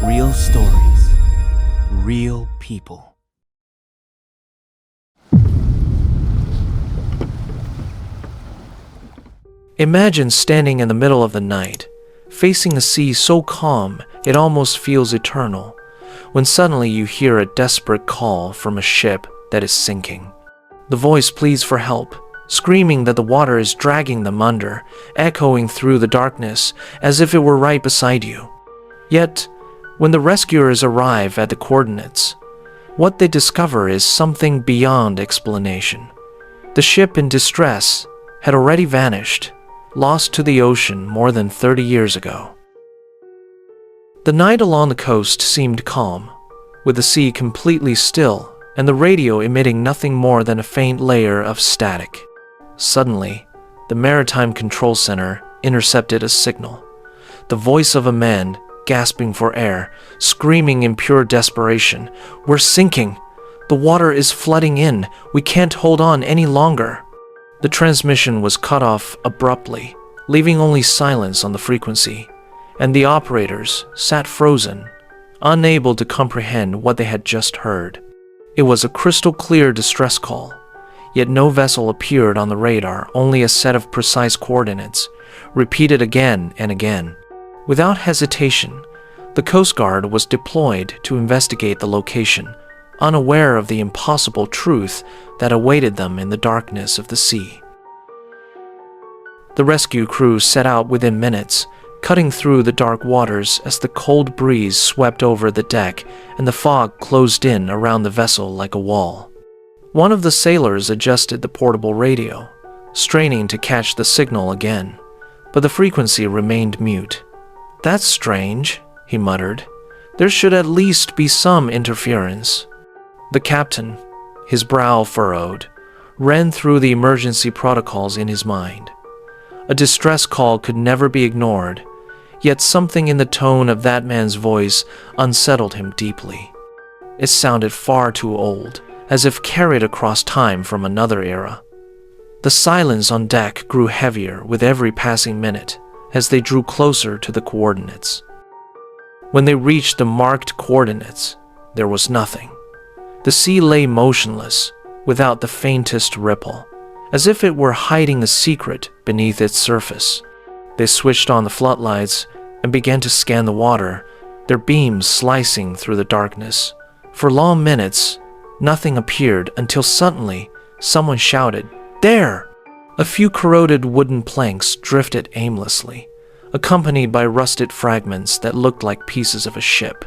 Real stories, real people. Imagine standing in the middle of the night, facing a sea so calm it almost feels eternal, when suddenly you hear a desperate call from a ship that is sinking. The voice pleads for help, screaming that the water is dragging them under, echoing through the darkness as if it were right beside you. Yet, when the rescuers arrive at the coordinates, what they discover is something beyond explanation. The ship in distress had already vanished, lost to the ocean more than 30 years ago. The night along the coast seemed calm, with the sea completely still and the radio emitting nothing more than a faint layer of static. Suddenly, the Maritime Control Center intercepted a signal. The voice of a man gasping for air, screaming in pure desperation, "We're sinking! The water is flooding in! We can't hold on any longer!" The transmission was cut off abruptly, leaving only silence on the frequency, and the operators sat frozen, unable to comprehend what they had just heard. It was a crystal-clear distress call, yet no vessel appeared on the radar, only a set of precise coordinates, repeated again and again. Without hesitation, the Coast Guard was deployed to investigate the location, unaware of the impossible truth that awaited them in the darkness of the sea. The rescue crew set out within minutes, cutting through the dark waters as the cold breeze swept over the deck and the fog closed in around the vessel like a wall. One of the sailors adjusted the portable radio, straining to catch the signal again, but the frequency remained mute. "That's strange," he muttered. "There should at least be some interference." The captain, his brow furrowed, ran through the emergency protocols in his mind. A distress call could never be ignored, yet something in the tone of that man's voice unsettled him deeply. It sounded far too old, as if carried across time from another era. The silence on deck grew heavier with every passing minute as they drew closer to the coordinates. When they reached the marked coordinates, there was nothing. The sea lay motionless, without the faintest ripple, as if it were hiding a secret beneath its surface. They switched on the floodlights and began to scan the water, their beams slicing through the darkness. For long minutes, nothing appeared until suddenly someone shouted, "There!" A few corroded wooden planks drifted aimlessly, accompanied by rusted fragments that looked like pieces of a ship.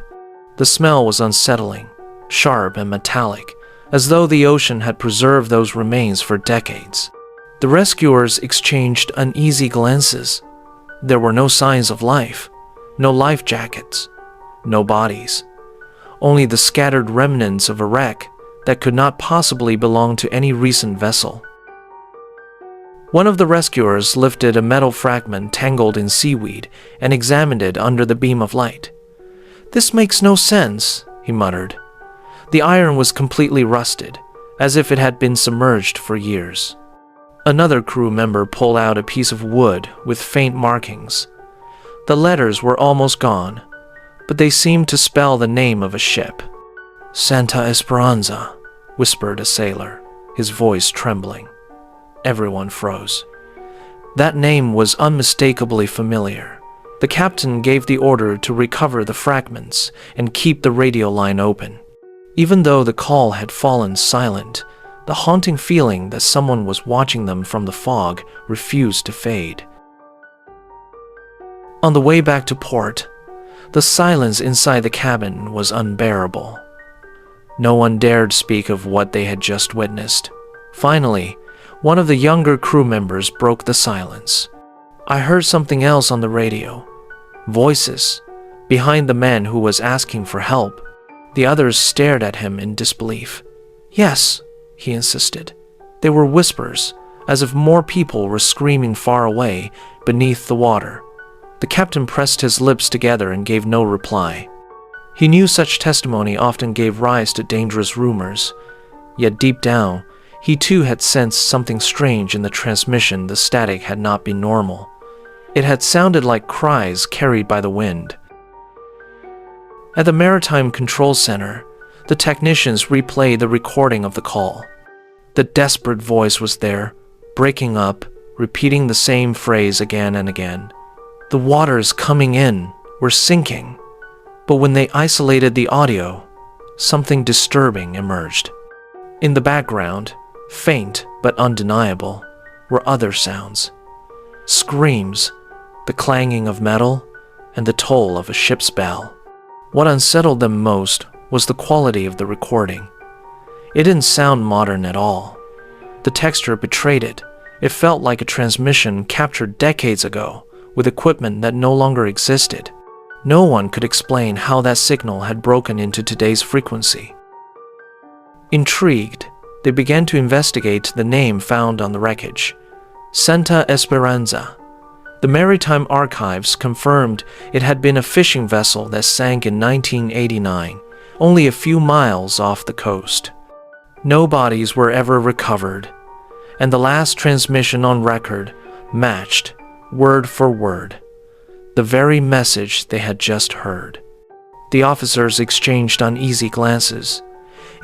The smell was unsettling, sharp and metallic, as though the ocean had preserved those remains for decades. The rescuers exchanged uneasy glances. There were no signs of life, no life jackets, no bodies, only the scattered remnants of a wreck that could not possibly belong to any recent vessel. One of the rescuers lifted a metal fragment tangled in seaweed and examined it under the beam of light. "This makes no sense," he muttered. The iron was completely rusted, as if it had been submerged for years. Another crew member pulled out a piece of wood with faint markings. The letters were almost gone, but they seemed to spell the name of a ship. "Santa Esperanza," whispered a sailor, his voice trembling. Everyone froze. That name was unmistakably familiar. The captain gave the order to recover the fragments and keep the radio line open. Even though the call had fallen silent, the haunting feeling that someone was watching them from the fog refused to fade. On the way back to port, the silence inside the cabin was unbearable. No one dared speak of what they had just witnessed. Finally, one of the younger crew members broke the silence. "I heard something else on the radio. Voices, behind the man who was asking for help." The others stared at him in disbelief. "Yes," he insisted. They were whispers, as if more people were screaming far away, beneath the water. The captain pressed his lips together and gave no reply. He knew such testimony often gave rise to dangerous rumors, yet deep down, he too had sensed something strange in the transmission. The static had not been normal. It had sounded like cries carried by the wind. At the Maritime Control Center, the technicians replayed the recording of the call. The desperate voice was there, breaking up, repeating the same phrase again and again. The waters coming in were sinking, but when they isolated the audio, something disturbing emerged. In the background, faint but undeniable, were other sounds. Screams, the clanging of metal, and the toll of a ship's bell. What unsettled them most was the quality of the recording. It didn't sound modern at all. The texture betrayed it. It felt like a transmission captured decades ago, with equipment that no longer existed. No one could explain how that signal had broken into today's frequency. Intrigued, they began to investigate the name found on the wreckage, Santa Esperanza. The Maritime Archives confirmed it had been a fishing vessel that sank in 1989, only a few miles off the coast. No bodies were ever recovered, and the last transmission on record matched, word for word, the very message they had just heard. The officers exchanged uneasy glances.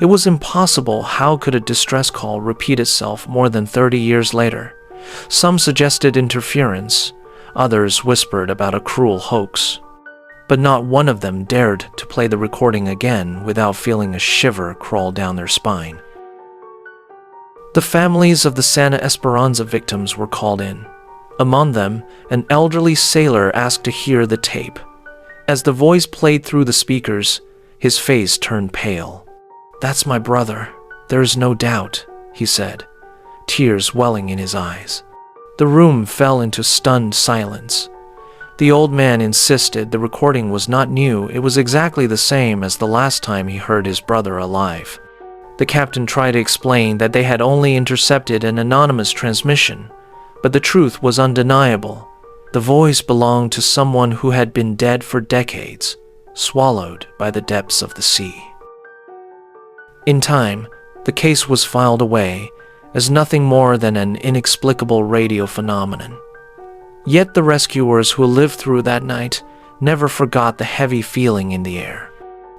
It was impossible. How could a distress call repeat itself more than 30 years later? Some suggested interference. Others whispered about a cruel hoax. But not one of them dared to play the recording again without feeling a shiver crawl down their spine. The families of the Santa Esperanza victims were called in. Among them, an elderly sailor asked to hear the tape. As the voice played through the speakers, his face turned pale. "That's my brother, there is no doubt," he said, tears welling in his eyes. The room fell into stunned silence. The old man insisted the recording was not new. It was exactly the same as the last time he heard his brother alive. The captain tried to explain that they had only intercepted an anonymous transmission, but the truth was undeniable. The voice belonged to someone who had been dead for decades, swallowed by the depths of the sea. In time, the case was filed away as nothing more than an inexplicable radio phenomenon. Yet the rescuers who lived through that night never forgot the heavy feeling in the air.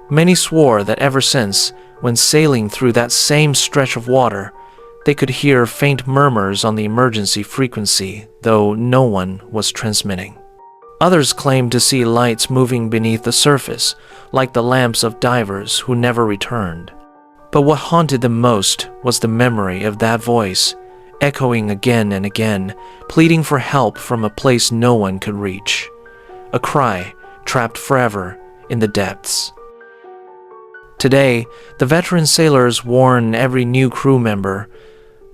Many swore that ever since, when sailing through that same stretch of water, they could hear faint murmurs on the emergency frequency, though no one was transmitting. Others claimed to see lights moving beneath the surface, like the lamps of divers who never returned. But what haunted them most was the memory of that voice, echoing again and again, pleading for help from a place no one could reach. A cry trapped forever in the depths. Today, the veteran sailors warn every new crew member,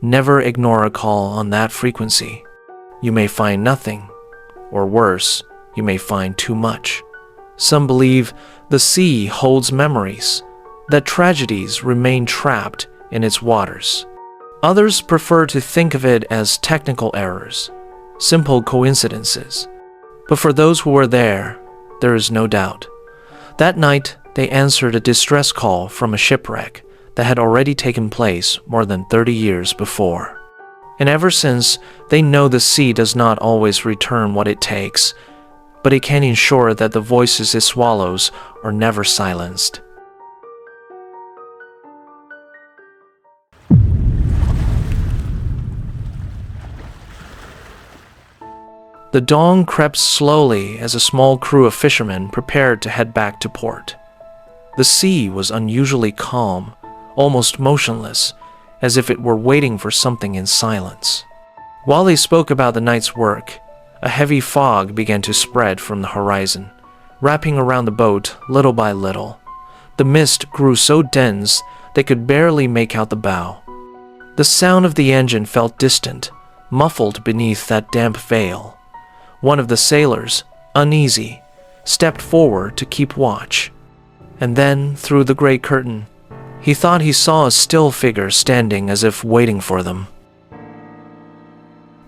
never ignore a call on that frequency. You may find nothing, or worse, you may find too much. Some believe the sea holds memories, that tragedies remain trapped in its waters. Others prefer to think of it as technical errors, simple coincidences. But for those who were there is no doubt. That night, they answered a distress call from a shipwreck that had already taken place more than 30 years before. And ever since, they know the sea does not always return what it takes, but it can ensure that the voices it swallows are never silenced. The dawn crept slowly as a small crew of fishermen prepared to head back to port. The sea was unusually calm, almost motionless, as if it were waiting for something in silence. While they spoke about the night's work, a heavy fog began to spread from the horizon, wrapping around the boat little by little. The mist grew so dense they could barely make out the bow. The sound of the engine felt distant, muffled beneath that damp veil. One of the sailors, uneasy, stepped forward to keep watch. And then, through the gray curtain, he thought he saw a still figure standing as if waiting for them.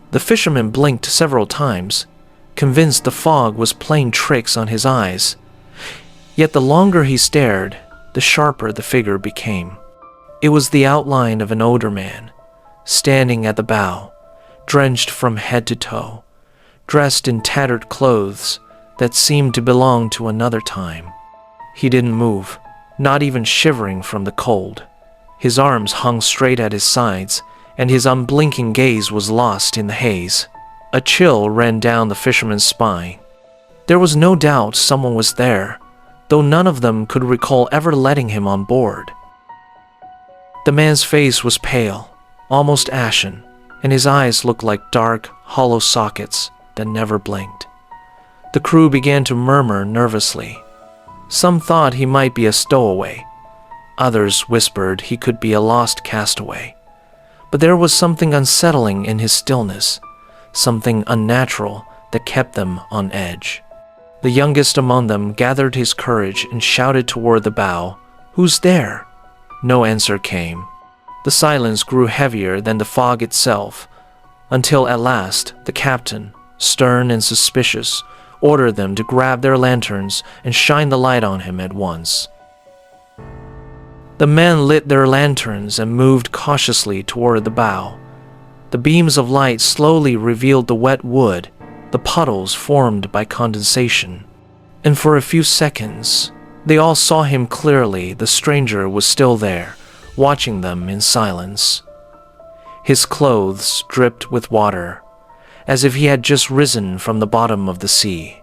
The fisherman blinked several times, convinced the fog was playing tricks on his eyes. Yet the longer he stared, the sharper the figure became. It was the outline of an older man, standing at the bow, drenched from head to toe, dressed in tattered clothes that seemed to belong to another time. He didn't move, not even shivering from the cold. His arms hung straight at his sides, and his unblinking gaze was lost in the haze. A chill ran down the fisherman's spine. There was no doubt someone was there, though none of them could recall ever letting him on board. The man's face was pale, almost ashen, and his eyes looked like dark, hollow sockets that never blinked. The crew began to murmur nervously. Some thought he might be a stowaway. Others whispered he could be a lost castaway. But there was something unsettling in his stillness, something unnatural that kept them on edge. The youngest among them gathered his courage and shouted toward the bow, "Who's there?" No answer came. The silence grew heavier than the fog itself, until at last the captain, stern and suspicious, ordered them to grab their lanterns and shine the light on him at once. The men lit their lanterns and moved cautiously toward the bow. The beams of light slowly revealed the wet wood, the puddles formed by condensation. And for a few seconds, they all saw him clearly. The stranger was still there, watching them in silence. His clothes dripped with water, as if he had just risen from the bottom of the sea.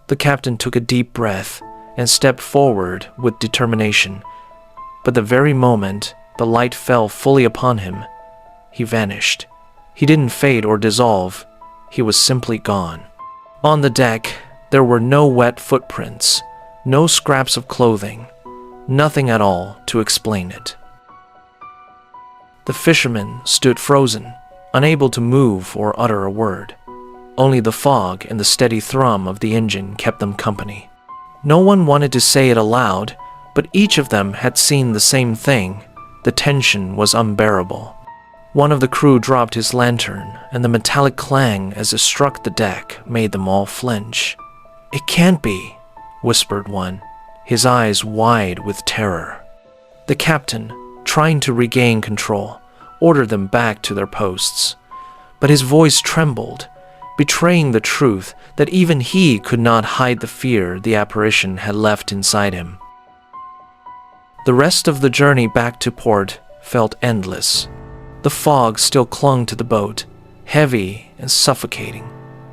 The captain took a deep breath and stepped forward with determination. But the very moment the light fell fully upon him, he vanished. He didn't fade or dissolve. He was simply gone. On the deck, there were no wet footprints, no scraps of clothing, nothing at all to explain it. The fishermen stood frozen, unable to move or utter a word. Only the fog and the steady thrum of the engine kept them company. No one wanted to say it aloud, but each of them had seen the same thing. The tension was unbearable. One of the crew dropped his lantern, and the metallic clang as it struck the deck made them all flinch. "It can't be," whispered one, his eyes wide with terror. The captain, trying to regain control, ordered them back to their posts. But his voice trembled, betraying the truth that even he could not hide the fear the apparition had left inside him. The rest of the journey back to port felt endless. The fog still clung to the boat, heavy and suffocating.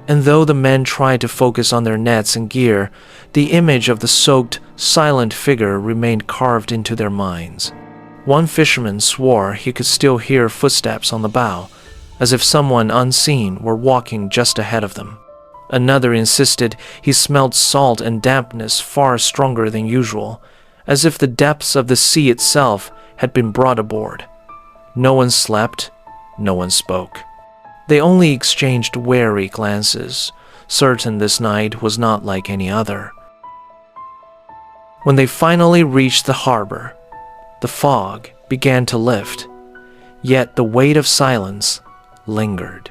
And though the men tried to focus on their nets and gear, the image of the soaked, silent figure remained carved into their minds. One fisherman swore he could still hear footsteps on the bow, as if someone unseen were walking just ahead of them. Another insisted he smelled salt and dampness far stronger than usual, as if the depths of the sea itself had been brought aboard. No one slept, no one spoke. They only exchanged wary glances, certain this night was not like any other. When they finally reached the harbor, the fog began to lift, yet the weight of silence lingered.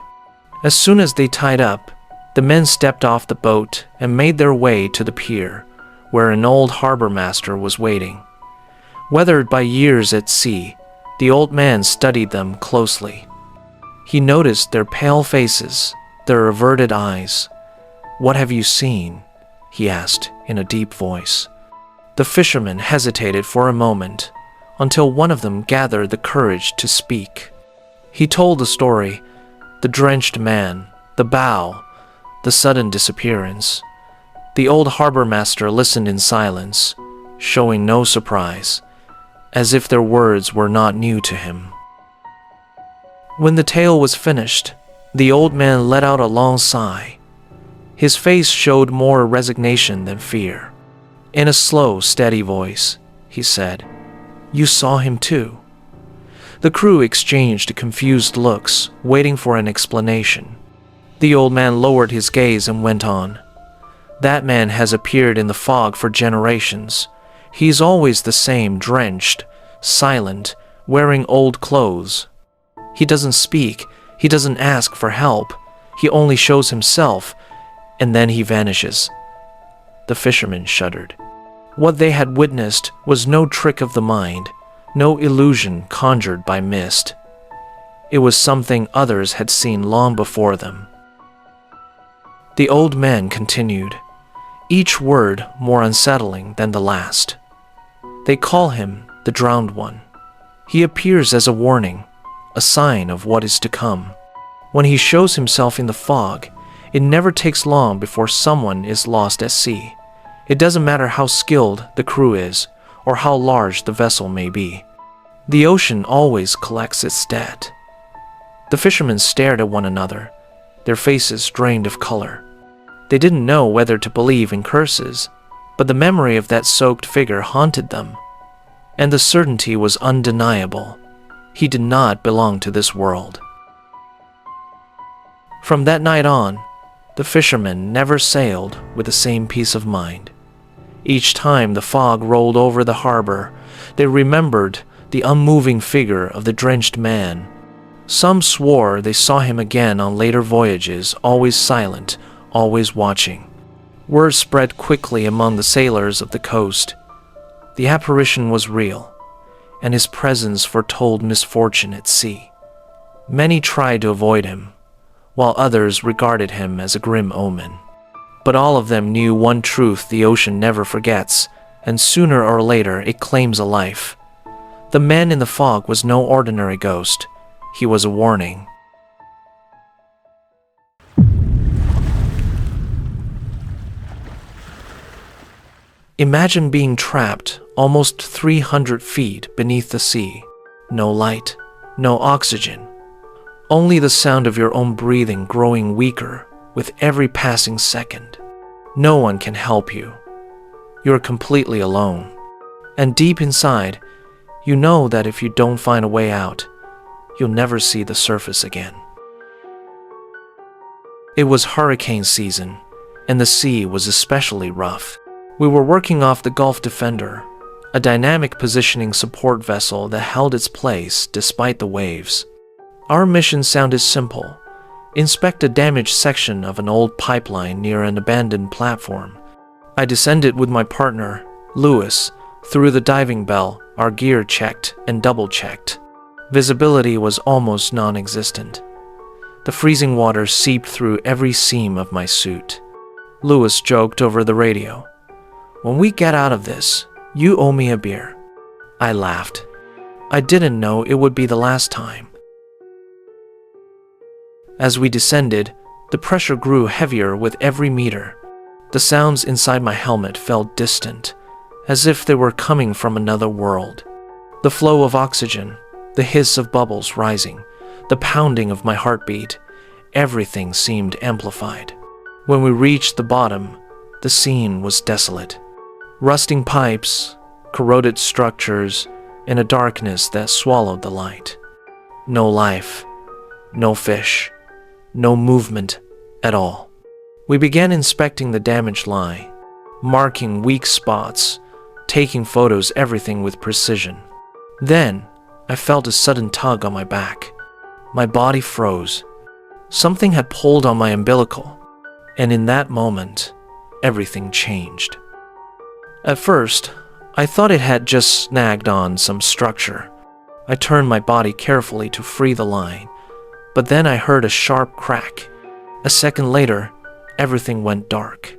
As soon as they tied up, the men stepped off the boat and made their way to the pier, where an old harbor master was waiting. Weathered by years at sea, the old man studied them closely. He noticed their pale faces, their averted eyes. "What have you seen?" he asked in a deep voice. The fishermen hesitated for a moment, until one of them gathered the courage to speak. He told the story: the drenched man, the bow, the sudden disappearance. The old harbor master listened in silence, showing no surprise, as if their words were not new to him. When the tale was finished, the old man let out a long sigh. His face showed more resignation than fear. In a slow, steady voice, he said, "You saw him too?" The crew exchanged confused looks, waiting for an explanation. The old man lowered his gaze and went on. "That man has appeared in the fog for generations. He's always the same, drenched, silent, wearing old clothes. He doesn't speak, he doesn't ask for help. He only shows himself, and then he vanishes." The fishermen shuddered. What they had witnessed was no trick of the mind, no illusion conjured by mist. It was something others had seen long before them. The old man continued, each word more unsettling than the last. They call him the Drowned One. He appears as a warning, a sign of what is to come. When he shows himself in the fog, it never takes long before someone is lost at sea. It doesn't matter how skilled the crew is or how large the vessel may be. The ocean always collects its debt. The fishermen stared at one another, their faces drained of color. They didn't know whether to believe in curses, but the memory of that soaked figure haunted them, and the certainty was undeniable. He did not belong to this world. From that night on, the fishermen never sailed with the same peace of mind. Each time the fog rolled over the harbor, they remembered the unmoving figure of the drenched man. Some swore they saw him again on later voyages, always silent, always watching. Word spread quickly among the sailors of the coast. The apparition was real, and his presence foretold misfortune at sea. Many tried to avoid him, while others regarded him as a grim omen. But all of them knew one truth the ocean never forgets, and sooner or later it claims a life. The man in the fog was no ordinary ghost. He was a warning. Imagine being trapped almost 300 feet beneath the sea. No light, no oxygen. Only the sound of your own breathing growing weaker with every passing second. No one can help you. You're completely alone. And deep inside, you know that if you don't find a way out, you'll never see the surface again. It was hurricane season, and the sea was especially rough. We were working off the Gulf Defender, a dynamic positioning support vessel that held its place despite the waves. Our mission sounded simple: inspect a damaged section of an old pipeline near an abandoned platform. I descended with my partner, Lewis, through the diving bell, our gear checked and double-checked. Visibility was almost non-existent. The freezing water seeped through every seam of my suit. Lewis joked over the radio, "When we get out of this, you owe me a beer." I laughed. I didn't know it would be the last time. As we descended, the pressure grew heavier with every meter. The sounds inside my helmet felt distant, as if they were coming from another world. The flow of oxygen, the hiss of bubbles rising, the pounding of my heartbeat, everything seemed amplified. When we reached the bottom, the scene was desolate. Rusting pipes, corroded structures, and a darkness that swallowed the light. No life, no fish, no movement at all. We began inspecting the damaged line, marking weak spots, taking photos, everything with precision. Then, I felt a sudden tug on my back. My body froze. Something had pulled on my umbilical, and in that moment, everything changed. At first, I thought it had just snagged on some structure. I turned my body carefully to free the line, but then I heard a sharp crack. A second later, everything went dark.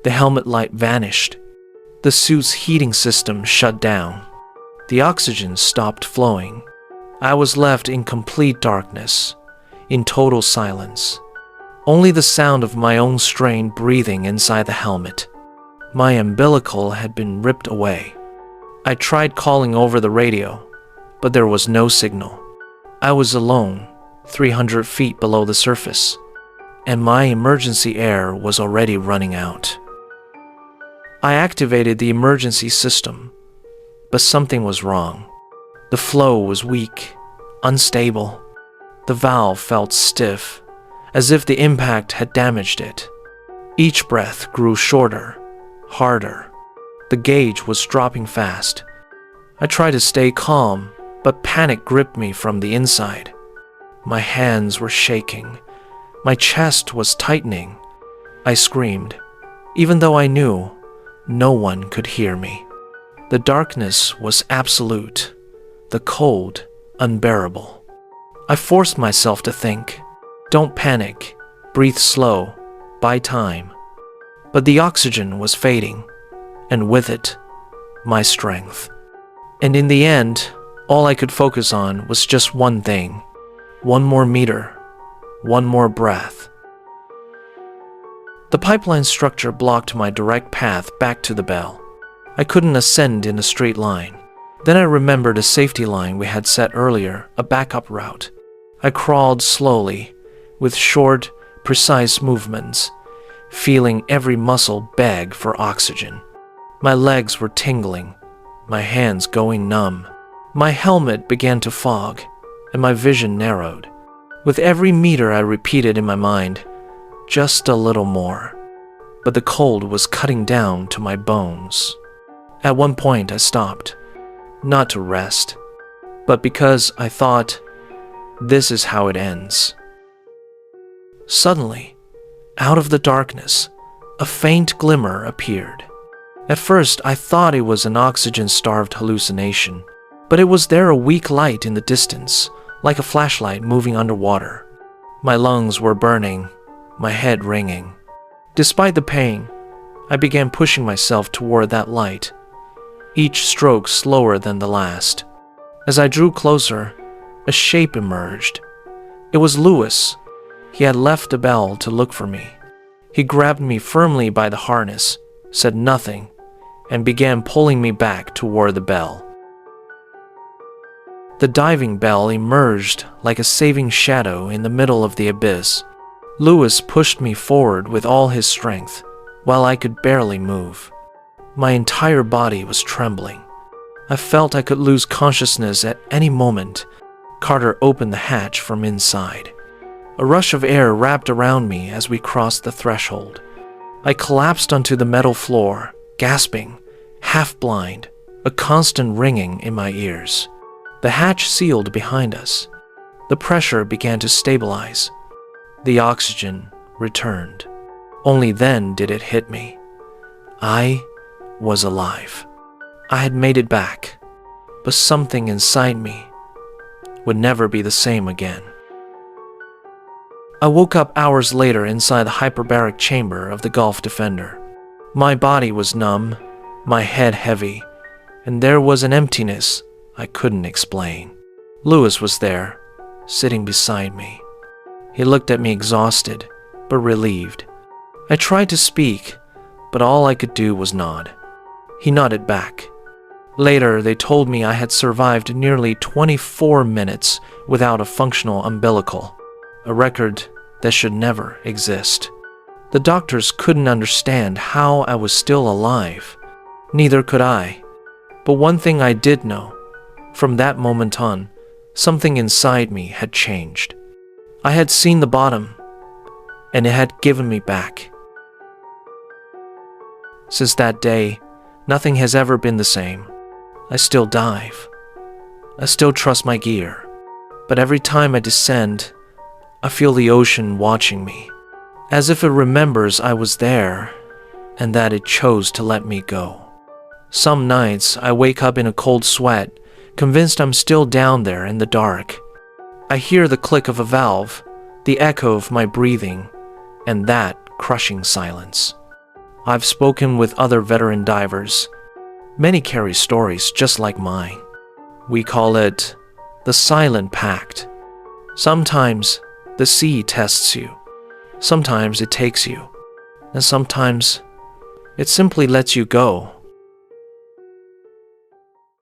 The helmet light vanished. The suit's heating system shut down. The oxygen stopped flowing. I was left in complete darkness, in total silence. Only the sound of my own strained breathing inside the helmet. My umbilical had been ripped away. I tried calling over the radio, but there was no signal. I was alone, 300 feet below the surface, and my emergency air was already running out. I activated the emergency system, but something was wrong. The flow was weak, unstable. The valve felt stiff, as if the impact had damaged it. Each breath grew shorter, harder. The gauge was dropping fast. I tried to stay calm, but panic gripped me from the inside. My hands were shaking. My chest was tightening. I screamed, even though I knew no one could hear me. The darkness was absolute, the cold unbearable. I forced myself to think. Don't panic. Breathe slow. Buy time. But the oxygen was fading, and with it, my strength. And in the end, all I could focus on was just one thing. One more meter, one more breath. The pipeline structure blocked my direct path back to the bell. I couldn't ascend in a straight line. Then I remembered a safety line we had set earlier, a backup route. I crawled slowly, with short, precise movements, feeling every muscle beg for oxygen. My legs were tingling, my hands going numb. My helmet began to fog, and my vision narrowed. With every meter I repeated in my mind, just a little more. But the cold was cutting down to my bones. At one point I stopped, not to rest, but because I thought, this is how it ends. Suddenly, out of the darkness, a faint glimmer appeared. At first, I thought it was an oxygen-starved hallucination, but it was there, a weak light in the distance, like a flashlight moving underwater. My lungs were burning, my head ringing. Despite the pain, I began pushing myself toward that light, each stroke slower than the last. As I drew closer, a shape emerged. It was Lewis. He had left the bell to look for me. He grabbed me firmly by the harness, said nothing, and began pulling me back toward the bell. The diving bell emerged like a saving shadow in the middle of the abyss. Lewis pushed me forward with all his strength, while I could barely move. My entire body was trembling. I felt I could lose consciousness at any moment. Carter opened the hatch from inside. A rush of air wrapped around me as we crossed the threshold. I collapsed onto the metal floor, gasping, half blind, a constant ringing in my ears. The hatch sealed behind us. The pressure began to stabilize. The oxygen returned. Only then did it hit me. I was alive. I had made it back, but something inside me would never be the same again. I woke up hours later inside the hyperbaric chamber of the Gulf Defender. My body was numb, my head heavy, and there was an emptiness I couldn't explain. Lewis was there, sitting beside me. He looked at me exhausted, but relieved. I tried to speak, but all I could do was nod. He nodded back. Later, they told me I had survived nearly 24 minutes without a functional umbilical, a record that should never exist. The doctors couldn't understand how I was still alive. Neither could I. But one thing I did know, from that moment on, something inside me had changed. I had seen the bottom, and it had given me back. Since that day, nothing has ever been the same. I still dive. I still trust my gear. But every time I descend, I feel the ocean watching me, as if it remembers I was there and that it chose to let me go. Some nights, I wake up in a cold sweat, convinced I'm still down there in the dark. I hear the click of a valve, the echo of my breathing, and that crushing silence. I've spoken with other veteran divers. Many carry stories just like mine. We call it the silent pact. Sometimes the sea tests you. Sometimes it takes you. And sometimes it simply lets you go